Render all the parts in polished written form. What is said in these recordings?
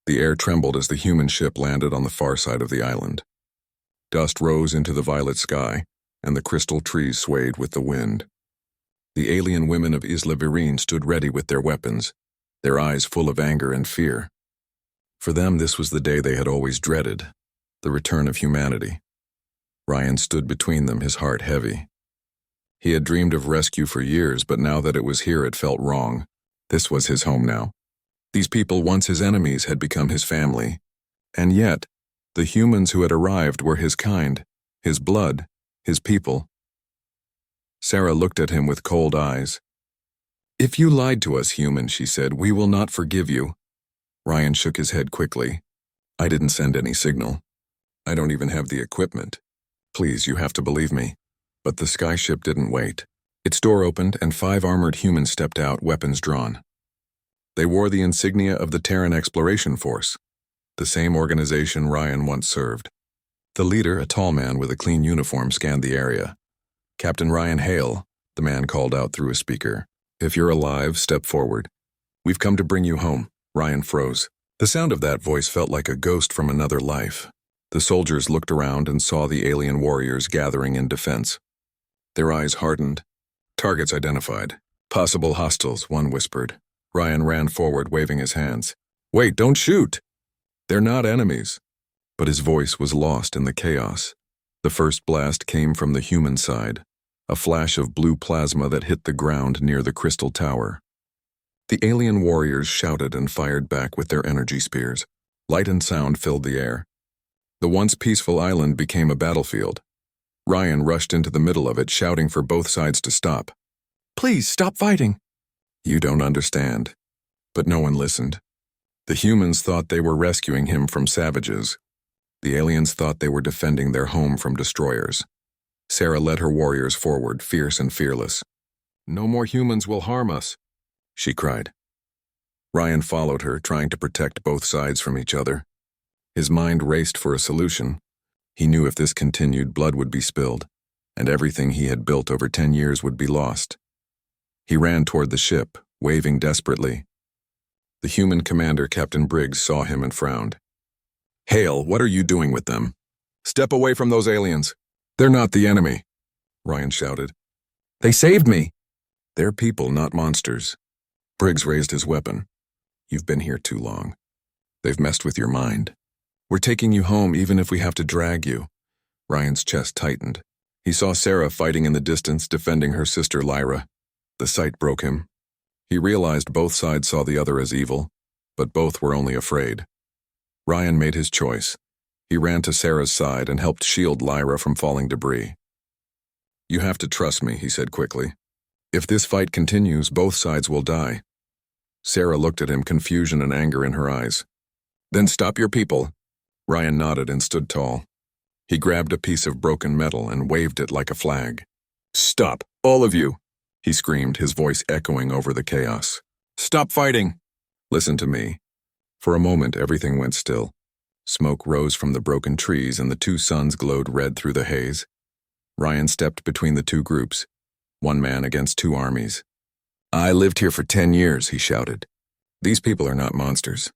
The air trembled as the human ship landed on the far side of the island. Dust rose into the violet sky, and the crystal trees swayed with the wind. The alien women of Isla Virene stood ready with their weapons, their eyes full of anger and fear. For them, this was the day they had always dreaded, the return of humanity. Ryan stood between them, his heart heavy. He had dreamed of rescue for years, but now that it was here, it felt wrong. This was his home now. These people, once his enemies, had become his family. And yet, the humans who had arrived were his kind, his blood, his people. Sarah looked at him with cold eyes. "If you lied to us, human," she said, "we will not forgive you." Ryan shook his head quickly. "I didn't send any signal. I don't even have the equipment. Please, you have to believe me." But the skyship didn't wait. Its door opened and 5 armored humans stepped out, weapons drawn. They wore the insignia of the Terran Exploration Force, the same organization Ryan once served. The leader, a tall man with a clean uniform, scanned the area. "Captain Ryan Hale," the man called out through a speaker. "If you're alive, step forward. We've come to bring you home." Ryan froze. The sound of that voice felt like a ghost from another life. The soldiers looked around and saw the alien warriors gathering in defense. Their eyes hardened. "Targets identified. Possible hostiles," one whispered. Ryan ran forward, waving his hands. "Wait, don't shoot! They're not enemies." But his voice was lost in the chaos. The first blast came from the human side, a flash of blue plasma that hit the ground near the crystal tower. The alien warriors shouted and fired back with their energy spears. Light and sound filled the air. The once peaceful island became a battlefield. Ryan rushed into the middle of it, shouting for both sides to stop. "Please, stop fighting!" "You don't understand." But no one listened. The humans thought they were rescuing him from savages. The aliens thought they were defending their home from destroyers. Sarah led her warriors forward, fierce and fearless. "No more humans will harm us," she cried. Ryan followed her, trying to protect both sides from each other. His mind raced for a solution. He knew if this continued, blood would be spilled, and everything he had built over 10 years would be lost. He ran toward the ship, waving desperately. The human commander, Captain Briggs, saw him and frowned. "Hale, what are you doing with them? Step away from those aliens. They're not the enemy," Ryan shouted. "They saved me." "They're people, not monsters." Briggs raised his weapon. "You've been here too long. They've messed with your mind. We're taking you home even if we have to drag you." Ryan's chest tightened. He saw Sarah fighting in the distance, defending her sister Lyra. The sight broke him. He realized both sides saw the other as evil, but both were only afraid. Ryan made his choice. He ran to Sarah's side and helped shield Lyra from falling debris. "You have to trust me," he said quickly. "If this fight continues, both sides will die." Sarah looked at him, confusion and anger in her eyes. "Then stop your people." Ryan nodded and stood tall. He grabbed a piece of broken metal and waved it like a flag. "Stop, all of you!" he screamed, his voice echoing over the chaos. "Stop fighting! Listen to me." For a moment, everything went still. Smoke rose from the broken trees and the 2 suns glowed red through the haze. Ryan stepped between the 2 groups, one man against 2 armies. "I lived here for 10 years, he shouted. "These people are not monsters.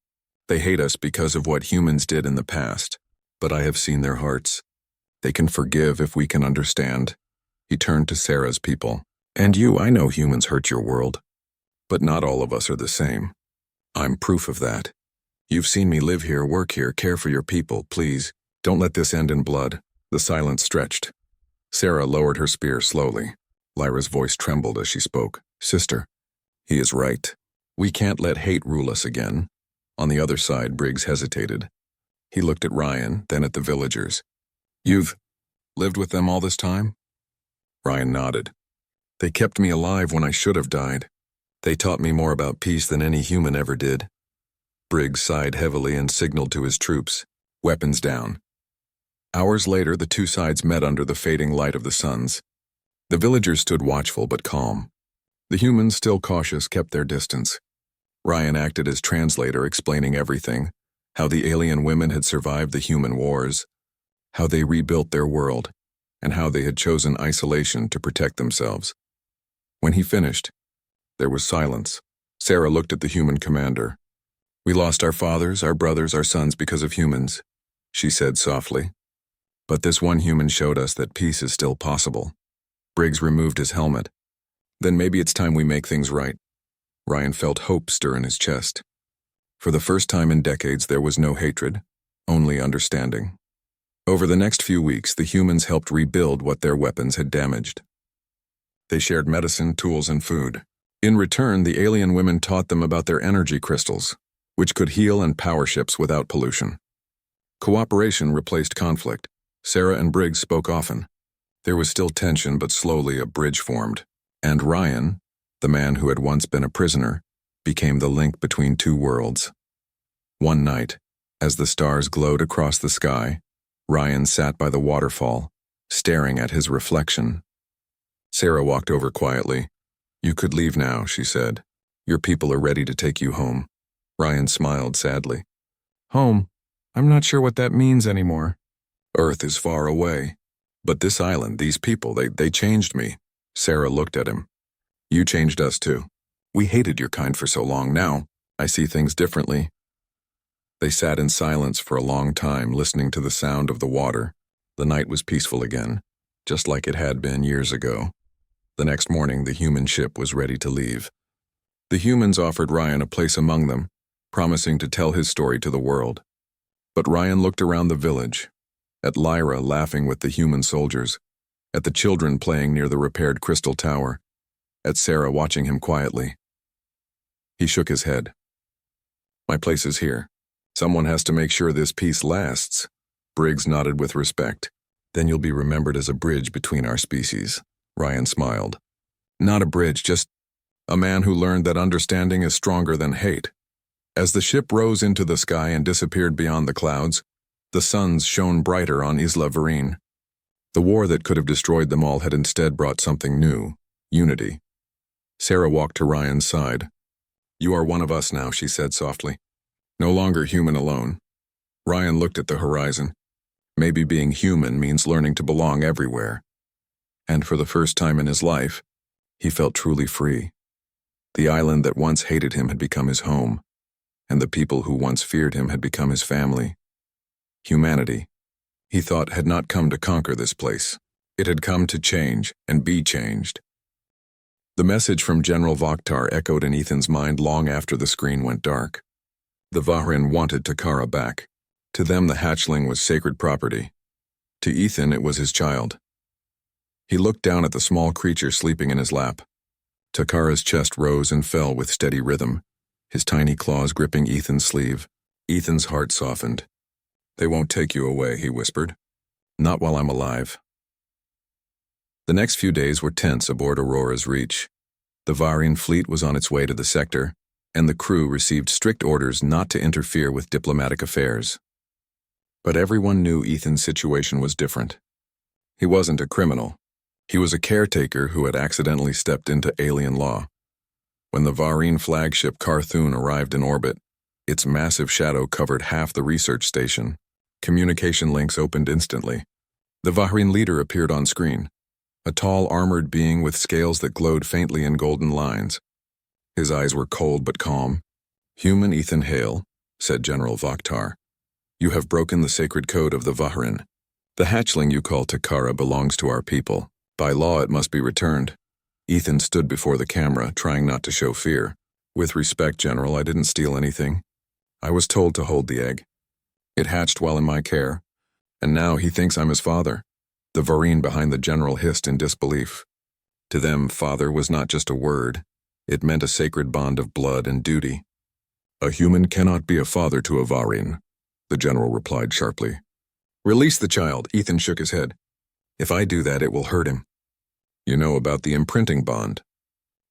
They hate us because of what humans did in the past, but I have seen their hearts. They can forgive if we can understand." He turned to Sarah's people. "And you, I know humans hurt your world, but not all of us are the same. I'm proof of that. You've seen me live here, work here, care for your people. Please, don't let this end in blood." The silence stretched. Sarah lowered her spear slowly. Lyra's voice trembled as she spoke. "Sister, he is right. We can't let hate rule us again." On the other side, Briggs hesitated. He looked at Ryan, then at the villagers. "You've lived with them all this time?" Ryan nodded. "They kept me alive when I should have died. They taught me more about peace than any human ever did." Briggs sighed heavily and signaled to his troops, "Weapons down." Hours later, the 2 sides met under the fading light of the suns. The villagers stood watchful but calm. The humans, still cautious, kept their distance. Ryan acted as translator, explaining everything, how the alien women had survived the human wars, how they rebuilt their world, and how they had chosen isolation to protect themselves. When he finished, there was silence. Sarah looked at the human commander. We lost our fathers, our brothers, our sons because of humans, she said softly. But this one human showed us that peace is still possible. Briggs removed his helmet. Then maybe it's time we make things right. Ryan felt hope stir in his chest. For the first time in decades, there was no hatred, only understanding. Over the next few weeks, the humans helped rebuild what their weapons had damaged. They shared medicine, tools, and food. In return, the alien women taught them about their energy crystals, which could heal and power ships without pollution. Cooperation replaced conflict. Sarah and Briggs spoke often. There was still tension, but slowly a bridge formed. And Ryan, the man who had once been a prisoner, became the link between two worlds. One night, as the stars glowed across the sky, Ryan sat by the waterfall, staring at his reflection. Sarah walked over quietly. "You could leave now," she said. "Your people are ready to take you home." Ryan smiled sadly. "Home? I'm not sure what that means anymore." "Earth is far away. But this island, these people, they changed me." Sarah looked at him. "You changed us too. We hated your kind for so long. Now, I see things differently." They sat in silence for a long time, listening to the sound of the water. The night was peaceful again, just like it had been years ago. The next morning, the human ship was ready to leave. The humans offered Ryan a place among them, promising to tell his story to the world. But Ryan looked around the village, at Lyra laughing with the human soldiers, at the children playing near the repaired crystal tower, at Sarah watching him quietly. He shook his head. "My place is here. Someone has to make sure this peace lasts." Briggs nodded with respect. "Then you'll be remembered as a bridge between our species." Ryan smiled. "Not a bridge, just a man who learned that understanding is stronger than hate." As the ship rose into the sky and disappeared beyond the clouds, the suns shone brighter on Isla Vereen. The war that could have destroyed them all had instead brought something new: unity. Sarah walked to Ryan's side. "You are one of us now," she said softly. "No longer human alone." Ryan looked at the horizon. Maybe being human means learning to belong everywhere. And for the first time in his life, he felt truly free. The island that once hated him had become his home, and the people who once feared him had become his family. Humanity, he thought, had not come to conquer this place. It had come to change and be changed. The message from General Vokhtar echoed in Ethan's mind long after the screen went dark. The Vahrin wanted Takara back. To them, the hatchling was sacred property. To Ethan, it was his child. He looked down at the small creature sleeping in his lap. Takara's chest rose and fell with steady rhythm, his tiny claws gripping Ethan's sleeve. Ethan's heart softened. "They won't take you away," he whispered. "Not while I'm alive." The next few days were tense aboard Aurora's Reach. The Vahrin fleet was on its way to the sector, and the crew received strict orders not to interfere with diplomatic affairs. But everyone knew Ethan's situation was different. He wasn't a criminal. He was a caretaker who had accidentally stepped into alien law. When the Vahrin flagship Carthun arrived in orbit, its massive shadow covered half the research station. Communication links opened instantly. The Vahrin leader appeared on screen, a tall armored being with scales that glowed faintly in golden lines. His eyes were cold but calm. "Human Ethan Hale," said General Vokhtar. "You have broken the sacred code of the Vahrin. The hatchling you call Takara belongs to our people. By law, it must be returned." Ethan stood before the camera, trying not to show fear. "With respect, General, I didn't steal anything. I was told to hold the egg. It hatched while in my care, and now he thinks I'm his father." The Vahrin behind the general hissed in disbelief. To them, father was not just a word. It meant a sacred bond of blood and duty. "A human cannot be a father to a Vahrin," the general replied sharply. "Release the child," Ethan shook his head. "If I do that, it will hurt him. You know about the imprinting bond.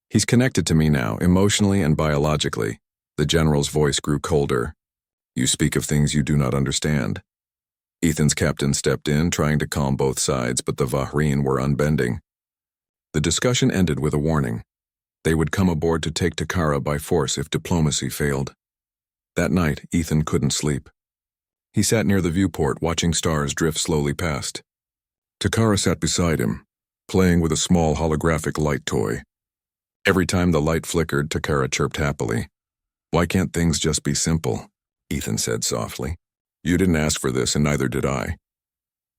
He's connected to me now, emotionally and biologically." The general's voice grew colder. "You speak of things you do not understand." Ethan's captain stepped in, trying to calm both sides, but the Vahrin were unbending. The discussion ended with a warning. They would come aboard to take Takara by force if diplomacy failed. That night, Ethan couldn't sleep. He sat near the viewport, watching stars drift slowly past. Takara sat beside him, playing with a small holographic light toy. Every time the light flickered, Takara chirped happily. Why can't things just be simple? Ethan said softly. You didn't ask for this, and neither did I.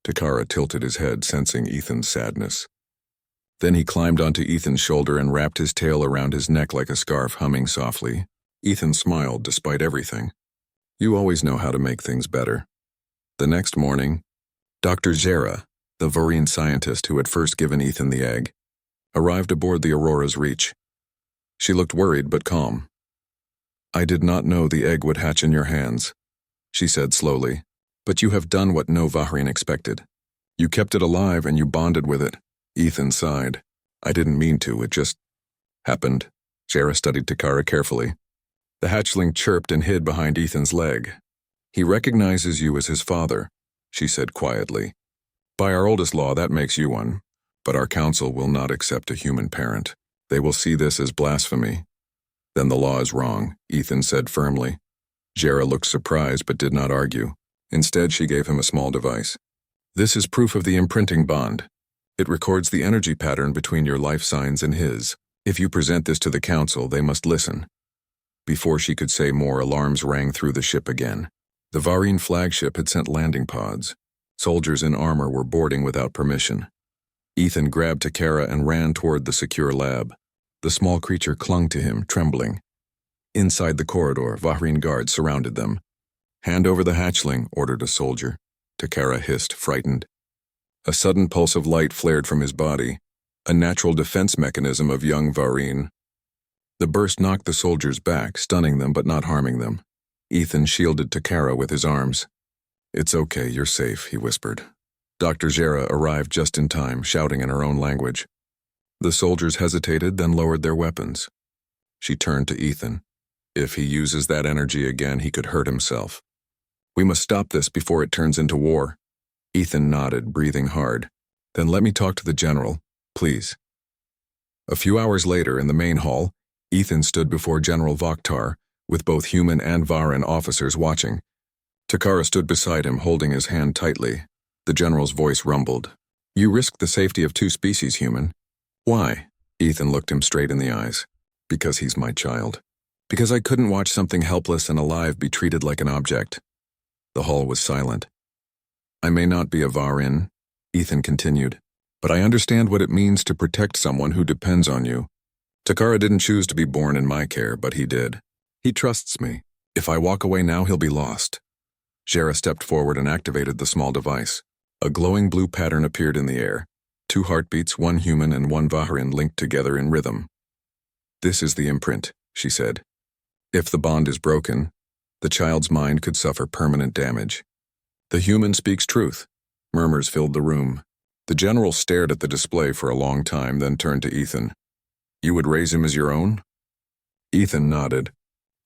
Takara tilted his head, sensing Ethan's sadness. Then he climbed onto Ethan's shoulder and wrapped his tail around his neck like a scarf, humming softly. Ethan smiled despite everything. You always know how to make things better. The next morning, Dr. Zera, the Vaurien scientist who had first given Ethan the egg, arrived aboard the Aurora's Reach. She looked worried but calm. I did not know the egg would hatch in your hands, she said slowly, but you have done what no Vahrien expected. You kept it alive and you bonded with it. Ethan sighed. I didn't mean to, it just happened. Zera studied Takara carefully. The hatchling chirped and hid behind Ethan's leg. He recognizes you as his father, she said quietly. By our oldest law, that makes you one, but our council will not accept a human parent. They will see this as blasphemy. Then the law is wrong, Ethan said firmly. Zera looked surprised but did not argue. Instead, she gave him a small device. This is proof of the imprinting bond. It records the energy pattern between your life signs and his. If you present this to the council, they must listen. Before she could say more, alarms rang through the ship again. The Vahrien flagship had sent landing pods. Soldiers in armor were boarding without permission. Ethan grabbed Takara and ran toward the secure lab. The small creature clung to him, trembling. Inside the corridor, Vahrien guards surrounded them. Hand over the hatchling, ordered a soldier. Takara hissed, frightened. A sudden pulse of light flared from his body, a natural defense mechanism of young Vahrien. The burst knocked the soldiers back, stunning them but not harming them. Ethan shielded Takara with his arms. It's okay, you're safe, he whispered. Dr. Zera arrived just in time, shouting in her own language. The soldiers hesitated, then lowered their weapons. She turned to Ethan. If he uses that energy again, he could hurt himself. We must stop this before it turns into war. Ethan nodded, breathing hard. Then let me talk to the general, please. A few hours later, in the main hall, Ethan stood before General Vokhtar, with both human and Varan officers watching. Takara stood beside him, holding his hand tightly. The general's voice rumbled. You risked the safety of 2 species, human. Why? Ethan looked him straight in the eyes. Because he's my child. Because I couldn't watch something helpless and alive be treated like an object. The hall was silent. I may not be a Varin, Ethan continued, but I understand what it means to protect someone who depends on you. Takara didn't choose to be born in my care, but he did. He trusts me. If I walk away now, he'll be lost. Zera stepped forward and activated the small device. A glowing blue pattern appeared in the air. 2 heartbeats, 1 human and 1 Vaharin linked together in rhythm. This is the imprint, she said. If the bond is broken, the child's mind could suffer permanent damage. The human speaks truth. Murmurs filled the room. The general stared at the display for a long time, then turned to Ethan. You would raise him as your own? Ethan nodded.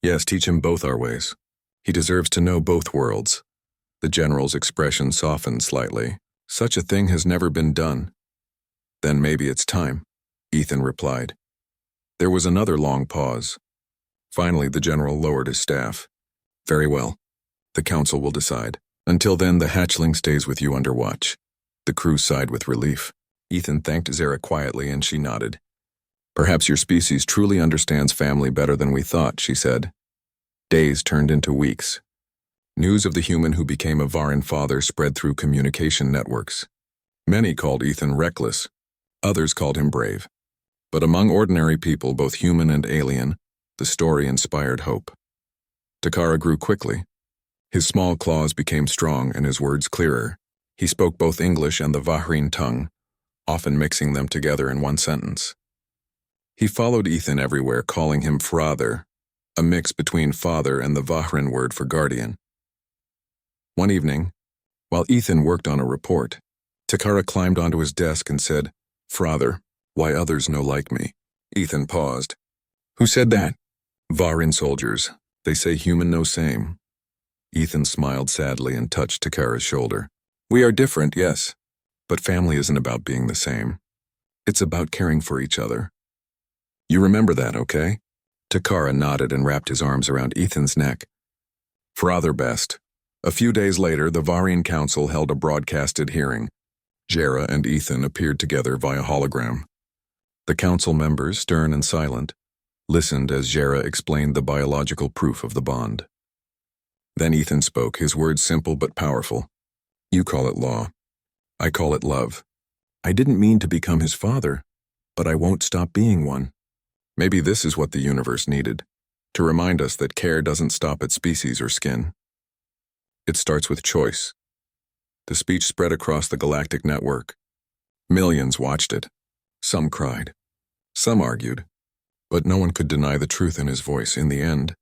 Yes, teach him both our ways. He deserves to know both worlds. The general's expression softened slightly. Such a thing has never been done. Then maybe it's time, Ethan replied. There was another long pause. Finally, the general lowered his staff. Very well. The council will decide. Until then, the hatchling stays with you under watch. The crew sighed with relief. Ethan thanked Zera quietly and she nodded. Perhaps your species truly understands family better than we thought, she said. Days turned into weeks. News of the human who became a Varan father spread through communication networks. Many called Ethan reckless. Others called him brave. But among ordinary people, both human and alien, the story inspired hope. Takara grew quickly. His small claws became strong and his words clearer. He spoke both English and the Vahrin tongue, often mixing them together in one sentence. He followed Ethan everywhere, calling him Frother, a mix between father and the Vahrin word for guardian. One evening, while Ethan worked on a report, Takara climbed onto his desk and said, Frother, why others no like me? Ethan paused. Who said that? Varin soldiers. They say human no same. Ethan smiled sadly and touched Takara's shoulder. We are different, yes, but family isn't about being the same. It's about caring for each other. You remember that, okay? Takara nodded and wrapped his arms around Ethan's neck. Frother best. A few days later, the Varin Council held a broadcasted hearing. Zera and Ethan appeared together via hologram. The council members, stern and silent, listened as Jera explained the biological proof of the bond. Then Ethan spoke, his words simple but powerful. You call it law. I call it love. I didn't mean to become his father, but I won't stop being one. Maybe this is what the universe needed, to remind us that care doesn't stop at species or skin. It starts with choice. The speech spread across the galactic network. Millions watched it. Some cried. Some argued. But no one could deny the truth in his voice. In the end,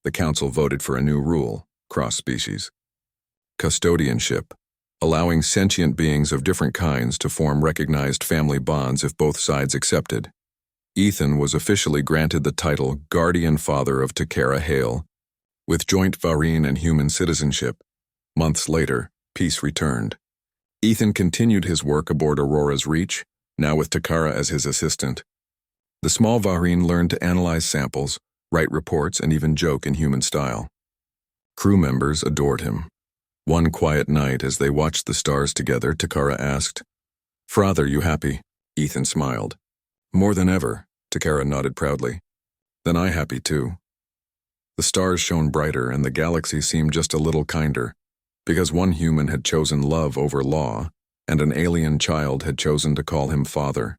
the council voted for a new rule, cross-species. Custodianship, allowing sentient beings of different kinds to form recognized family bonds if both sides accepted. Ethan was officially granted the title Guardian Father of Takara Hale. With joint Varine and human citizenship, months later, peace returned. Ethan continued his work aboard Aurora's Reach, now with Takara as his assistant. The small Varine learned to analyze samples, write reports, and even joke in human style. Crew members adored him. One quiet night, as they watched the stars together, Takara asked, "Father, you happy?" Ethan smiled. "More than ever," Takara nodded proudly. "Then I happy too." The stars shone brighter and the galaxy seemed just a little kinder, because one human had chosen love over law, and an alien child had chosen to call him father.